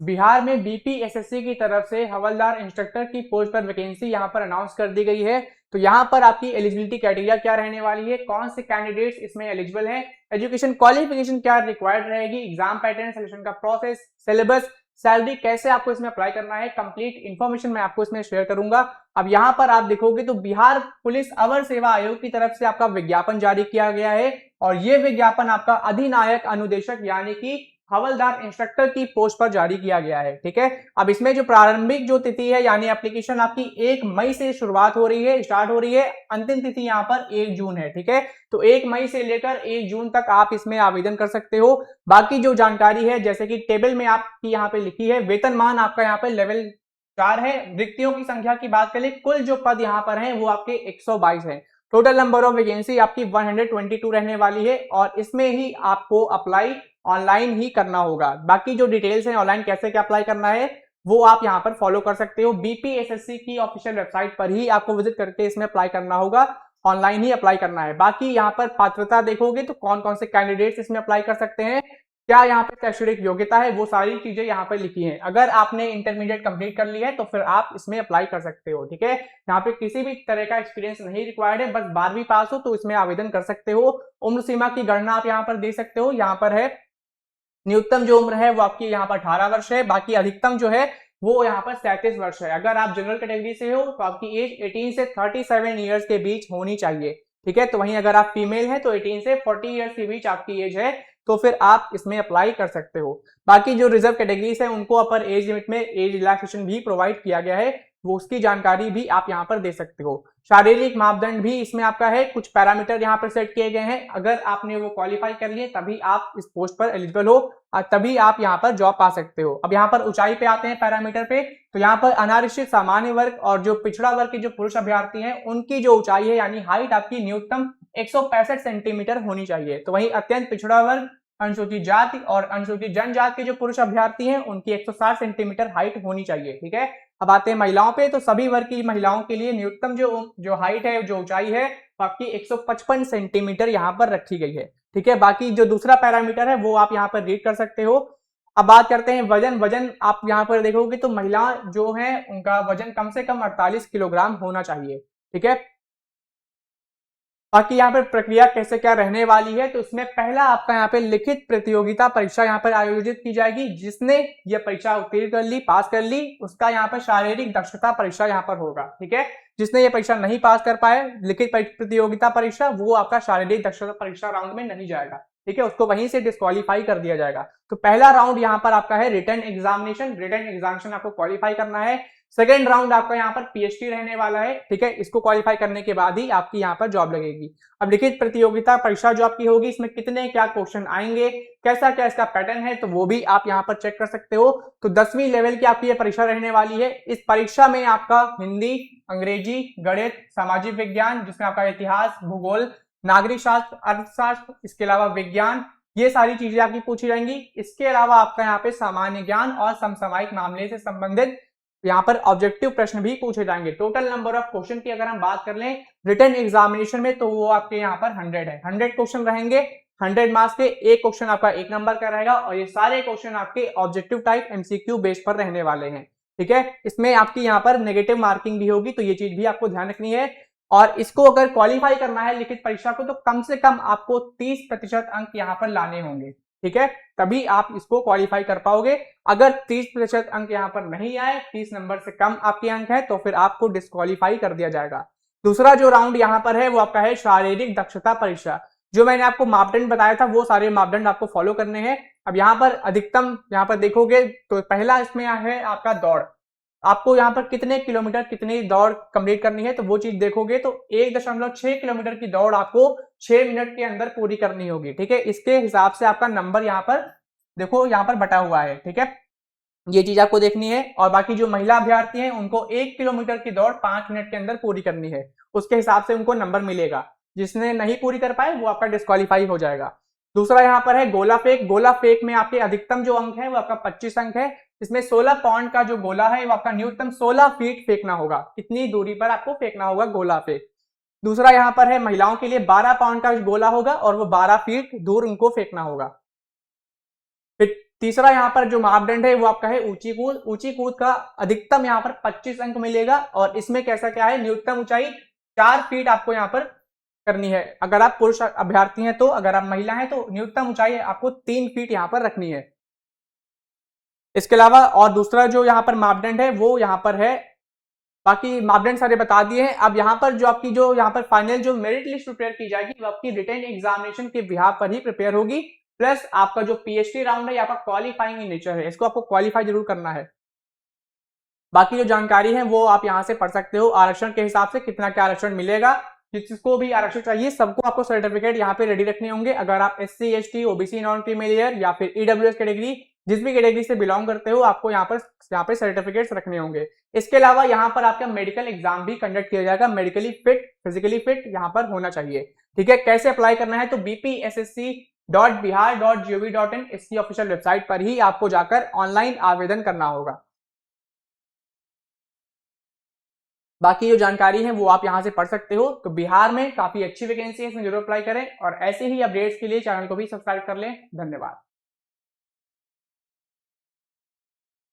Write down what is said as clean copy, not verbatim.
बिहार में बीपीएसएससी की तरफ से हवलदार इंस्ट्रक्टर की पोस्ट पर वैकेंसी यहां पर अनाउंस कर दी गई है। तो यहां पर आपकी एलिजिबिलिटी क्राइटेरिया क्या रहने वाली है, कौन से कैंडिडेट्स इसमें एलिजिबल हैं, एजुकेशन क्वालिफिकेशन क्या रिक्वायर्ड रहेगी, एग्जाम पैटर्न, सिलेक्शन का प्रोसेस, सिलेबस, सैलरी, कैसे आपको इसमें अप्लाई करना है, कंप्लीट इन्फॉर्मेशन मैं आपको इसमें शेयर करूंगा। अब यहां पर आप देखोगे तो बिहार पुलिस अवर सेवा आयोग की तरफ से आपका विज्ञापन जारी किया गया है और ये विज्ञापन आपका अधिनायक अनुदेशक यानी कि हवलदार इंस्ट्रक्टर की पोस्ट पर जारी किया गया है। ठीक है, अब इसमें जो प्रारंभिक जो तिथि है यानी एप्लीकेशन आपकी 1 मई से शुरुआत हो रही है, स्टार्ट हो रही है, अंतिम तिथि यहाँ पर 1 जून है। ठीक है, तो 1 मई से लेकर 1 जून तक आप इसमें आवेदन कर सकते हो। बाकी जो जानकारी है जैसे कि टेबल में आपकी यहाँ पे लिखी है, वेतनमान आपका यहाँ पे लेवल 4 है। रिक्तियों की संख्या की बात करें, कुल जो पद यहाँ पर है वो आपके 122 है। टोटल नंबर ऑफ वैकेंसी आपकी 122 रहने वाली है और इसमें ही आपको अप्लाई ऑनलाइन ही करना होगा। बाकी जो डिटेल्स हैं ऑनलाइन कैसे क्या अप्लाई करना है वो आप यहां पर फॉलो कर सकते हो। बीपीएसएससी की ऑफिशियल वेबसाइट पर ही आपको विजिट करके इसमें अप्लाई करना होगा, ऑनलाइन ही अप्लाई करना है। बाकी यहां पर पात्रता देखोगे तो कौन कौन से कैंडिडेट्स इसमें अप्लाई कर सकते हैं, क्या यहाँ पे शैक्षणिक योग्यता है, वो सारी चीजें यहाँ पे लिखी हैं। अगर आपने इंटरमीडिएट कंप्लीट कर लिया है तो फिर आप इसमें अप्लाई कर सकते हो। ठीक है, यहाँ पे किसी भी तरह का एक्सपीरियंस नहीं रिक्वायर्ड है, बस 12वीं पास हो तो इसमें आवेदन कर सकते हो। उम्र सीमा की गणना आप यहाँ पर दे सकते हो। यहाँ पर है न्यूनतम जो उम्र है वो आपकी यहाँ पर 18 वर्ष है, बाकी अधिकतम जो है वो यहाँ पर 37 वर्ष है। अगर आप जनरल कैटेगरी से हो तो आपकी एज 18 से 37 ईयर्स के बीच होनी चाहिए। ठीक है, तो वहीं अगर आप फीमेल हैं तो 18 से 40 ईयर्स के बीच आपकी एज है तो फिर आप इसमें अप्लाई कर सकते हो। बाकी जो रिजर्व कैटेगरीज है उनको अपर एज लिमिट में एज रिलैक्सेशन भी प्रोवाइड किया गया है, वो उसकी जानकारी भी आप यहाँ पर दे सकते हो। शारीरिक मापदंड भी इसमें आपका है, कुछ पैरामीटर यहाँ पर सेट किए गए हैं। अगर आपने वो क्वालिफाई कर लिए तभी आप इस पोस्ट पर एलिजिबल हो, तभी आप यहाँ पर जॉब पा सकते हो। अब यहाँ पर ऊंचाई पे आते हैं पैरामीटर पे, तो यहाँ पर अनारक्षित सामान्य वर्ग और जो पिछड़ा वर्ग के जो पुरुष अभ्यर्थी हैं उनकी जो ऊंचाई है यानी हाइट आपकी न्यूनतम 165 सेंटीमीटर होनी चाहिए। तो वहीं अत्यंत पिछड़ा वर्ग, अनुसूचित जाति और अनुसूचित जनजाति के जो पुरुष अभ्यर्थी हैं उनकी 160 सेंटीमीटर हाइट होनी चाहिए। ठीक है, अब आते हैं महिलाओं पे, तो सभी वर्ग की महिलाओं के लिए न्यूनतम जो हाइट है, जो ऊंचाई है वो आपकी 155 सेंटीमीटर यहाँ पर रखी गई है। ठीक है, बाकी जो दूसरा पैरामीटर है वो आप यहाँ पर रीड कर सकते हो। अब बात करते हैं वजन। वजन आप यहाँ पर देखोगे तो महिला जो है उनका वजन कम से कम 48 किलोग्राम होना चाहिए। ठीक है, बाकी यहाँ पर प्रक्रिया कैसे क्या रहने वाली है, तो इसमें पहला आपका यहाँ पे लिखित प्रतियोगिता परीक्षा यहाँ पर आयोजित की जाएगी। जिसने ये परीक्षा उत्तीर्ण कर ली, पास कर ली, उसका यहाँ पर शारीरिक दक्षता परीक्षा यहाँ पर होगा। ठीक है, जिसने ये परीक्षा नहीं पास कर पाए लिखित प्रतियोगिता परीक्षा, वो आपका शारीरिक दक्षता परीक्षा राउंड में नहीं जाएगा। ठीक है, उसको वहीं से डिस्क्वालीफाई कर दिया जाएगा। तो पहला राउंड यहाँ पर आपका है रिटन एग्जामिनेशन। रिटन एग्जामिनेशन आपको क्वालिफाई करना है। सेकेंड राउंड आपका यहाँ पर पीएचडी रहने वाला है। ठीक है, इसको क्वालिफाई करने के बाद ही आपकी यहाँ पर जॉब लगेगी। अब लिखित प्रतियोगिता परीक्षा जो आपकी होगी इसमें कितने क्या क्वेश्चन आएंगे, कैसा क्या इसका पैटर्न है, तो वो भी आप यहाँ पर चेक कर सकते हो। तो 10वीं लेवल की आपकी ये परीक्षा रहने वाली है। इस परीक्षा में आपका हिंदी, अंग्रेजी, गणित, सामाजिक विज्ञान जिसमें आपका इतिहास, भूगोल, नागरिक शास्त्र, अर्थशास्त्र, इसके अलावा विज्ञान, ये सारी चीजें आपकी पूछी जाएंगी। इसके अलावा आपका यहाँ पे सामान्य ज्ञान और समसामयिक मामले से संबंधित यहाँ पर ऑब्जेक्टिव प्रश्न भी पूछे जाएंगे। टोटल नंबर ऑफ क्वेश्चन की अगर हम बात कर लें रिटन एग्जामिनेशन में तो वो आपके यहाँ पर 100 है। 100 क्वेश्चन रहेंगे, 100 मार्क्स के। एक क्वेश्चन आपका 1 नंबर का रहेगा और ये सारे क्वेश्चन आपके ऑब्जेक्टिव टाइप एमसीक्यू बेस पर रहने वाले हैं। ठीक है, इसमें आपकी यहाँ पर नेगेटिव मार्किंग भी होगी, तो ये चीज भी आपको ध्यान रखनी है। और इसको अगर क्वालिफाई करना है लिखित परीक्षा को तो कम से कम आपको 30% अंक यहाँ पर लाने होंगे। ठीक है, तभी आप इसको क्वालिफाई कर पाओगे। अगर 30% अंक यहाँ पर नहीं आए, 30 नंबर से कम आपके अंक है, तो फिर आपको डिस्क्वालीफाई कर दिया जाएगा। दूसरा जो राउंड यहाँ पर है वो आपका है शारीरिक दक्षता परीक्षा। जो मैंने आपको मापदंड बताया था वो सारे मापदंड आपको फॉलो करने हैं। अब यहाँ पर अधिकतम यहाँ पर देखोगे तो पहला इसमें है आपका दौड़। आपको यहाँ पर कितने किलोमीटर कितनी दौड़ कंप्लीट करनी है, तो वो चीज देखोगे तो 1.6 किलोमीटर की दौड़ आपको 6 मिनट के अंदर पूरी करनी होगी। ठीक है, इसके हिसाब से आपका नंबर यहाँ पर देखो यहाँ पर बटा हुआ है। ठीक है, ये चीज आपको देखनी है। और बाकी जो महिला अभ्यर्थी हैं उनको 1 किलोमीटर की दौड़ 5 मिनट के अंदर पूरी करनी है, उसके हिसाब से उनको नंबर मिलेगा। जिसने नहीं पूरी कर पाए वो आपका डिस्क्वालीफाई हो जाएगा। दूसरा यहाँ पर है गोला फेंक। गोला फेंक में आपके अधिकतम जो अंक है वो आपका 25 अंक है। इसमें 16 पाउंड का जो गोला है वो आपका न्यूनतम 16 फीट फेंकना होगा। इतनी दूरी पर आपको फेंकना होगा गोला फेंक। दूसरा यहाँ पर है महिलाओं के लिए 12 पाउंड का गोला होगा और वो 12 फीट दूर उनको फेंकना होगा। फिर तीसरा यहाँ पर जो मापदंड है वो आपका है ऊंची कूद। ऊंची कूद का अधिकतम यहाँ पर 25 अंक मिलेगा और इसमें कैसा क्या है, न्यूनतम ऊंचाई 4 फीट आपको यहाँ पर करनी है। अगर आप पुरुष अभ्यर्थी हैं तो, अगर आप महिला हैं तो न्यूनतम ऊंचाई आपको 3 फीट यहाँ पर रखनी है। इसके अलावा और दूसरा जो यहाँ पर मापदंड है वो यहाँ पर है, बाकी मापदंड सारे बता दिए हैं। अब यहाँ पर जो आपकी जो यहाँ पर फाइनल जो मेरिट लिस्ट प्रिपेयर की जाएगी वो आपकी रिटन एग्जामिनेशन के बिहाफ पर ही प्रिपेयर होगी। प्लस आपका जो पीएचडी राउंड है, आपका क्वालिफाइंग इन नेचर है, इसको आपको क्वालिफाई जरूर करना है। बाकी जो जानकारी है वो आप यहाँ से पढ़ सकते हो। आरक्षण के हिसाब से कितना क्या आरक्षण मिलेगा, जिसको भी आरक्षण चाहिए सबको आपको सर्टिफिकेट यहाँ पे रेडी रखने होंगे। अगर आप SC ST OBC non creamy layer या फिर EWS कैटेगरी, जिस भी कैटेगरी से बिलोंग करते हो, आपको यहाँ पे सर्टिफिकेट्स रखने होंगे। इसके अलावा यहाँ पर आपका मेडिकल एग्जाम भी कंडक्ट किया जाएगा। मेडिकली फिट, फिजिकली फिट यहाँ पर होना चाहिए। ठीक है, कैसे अप्लाई करना है तो bpssc.bihar.gov.in इसकी ऑफिशियल वेबसाइट पर ही आपको जाकर ऑनलाइन आवेदन करना होगा। बाकी जो जानकारी है वो आप यहां से पढ़ सकते हो। तो बिहार में काफी अच्छी वैकेंसी है, इसमें जरूर अप्लाई करें और ऐसे ही अपडेट्स के लिए चैनल को भी सब्सक्राइब कर लें। धन्यवाद।